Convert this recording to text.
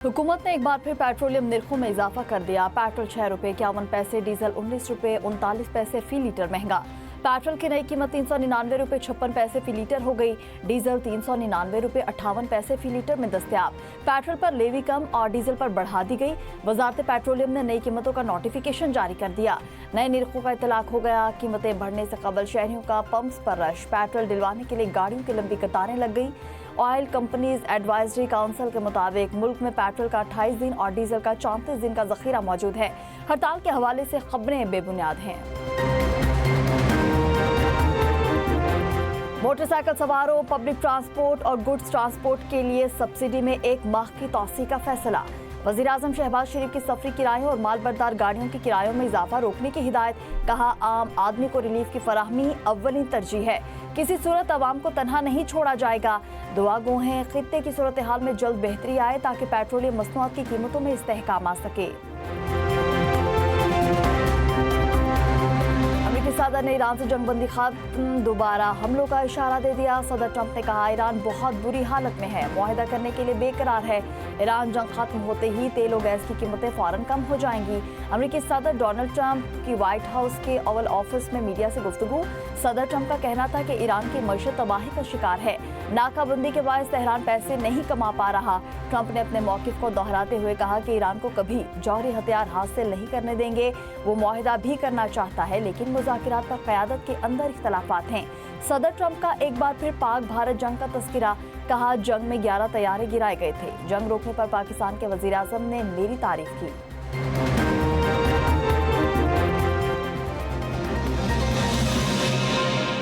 हुकूमत ने एक बार फिर पेट्रोलियम निर्खों में इजाफा कर दिया। पेट्रोल 6 रुपये 51 पैसे, डीजल 19 रुपये 39 पैसे फी लीटर महंगा। पेट्रोल की नई कीमत 399 रुपये 56 पैसे फी लीटर हो गई। डीजल 399 रुपये 58 पैसे फी लीटर में दस्तयाब। पेट्रोल पर लेवी कम और डीजल पर बढ़ा दी गई। वजारत पेट्रोलियम ने नई कीमतों का नोटिफिकेशन जारी कर दिया। नए निर्खों का इतलाक हो गया। कीमतें बढ़ने से कबल शहरियों का पंप्स पर रश। पेट्रोल दिलवाने के लिए गाड़ियों की लंबी कतारें लग गई। ऑयल कंपनीज एडवाइजरी काउंसिल के मुताबिक मुल्क में पेट्रोल का 28 दिन और डीजल का 34 दिन का जखीरा मौजूद है। हड़ताल के हवाले से खबरें बेबुनियाद हैं। मोटरसाइकिल सवारों, पब्लिक ट्रांसपोर्ट और गुड्स ट्रांसपोर्ट के लिए सब्सिडी में 1 माह की तौसी का फैसला। वज़ीर-ए-आज़म शहबाज शरीफ की सफरी किरायों और मालबरदार गाड़ियों के किरायों में इजाफा रोकने की हिदायत। कहा, आम आदमी को रिलीफ की फराहमी अव्वली तरजीह है। किसी सूरत अवाम को तनहा नहीं छोड़ा जाएगा। दुआ गो हैं खित्ते की सूरत हाल में जल्द बेहतरी आए ताकि पेट्रोलियम मसनूआत की कीमतों में इस्तेहकाम आ सके। अमेरिकी सदर ने ईरान से जंगबंदी खत्म, दोबारा हमलों का इशारा दे दिया। सदर ट्रंप ने कहा, ईरान बहुत बुरी हालत में है, मुआहिदा करने के लिए बेकरार है। ईरान जंग खत्म होते ही तेल और गैस की कीमतें फौरन कम हो जाएंगी। अमेरिकी सदर डोनाल्ड ट्रंप की व्हाइट हाउस के ओवल ऑफिस में मीडिया से गुफ्तगू। सदर ट्रंप का कहना था कि ईरान की मईशत तबाही का शिकार है। नाकाबंदी के बायस तेहरान पैसे नहीं कमा पा रहा। ट्रंप ने अपने मौक़िफ़ को दोहराते हुए कहा कि ईरान को कभी जौहरी हथियार हासिल नहीं करने देंगे। वो मुआहिदा भी करना चाहता है, लेकिन मुज़ाकरात पर क़यादत के अंदर इख्तलाफात हैं। सदर ट्रंप का एक बार फिर पाक भारत जंग का तस्करा। कहा, जंग में 11 तैयारे गिराए गए थे। जंग रोकने पर पाकिस्तान के वज़ीर-ए-आज़म ने मेरी तारीफ की।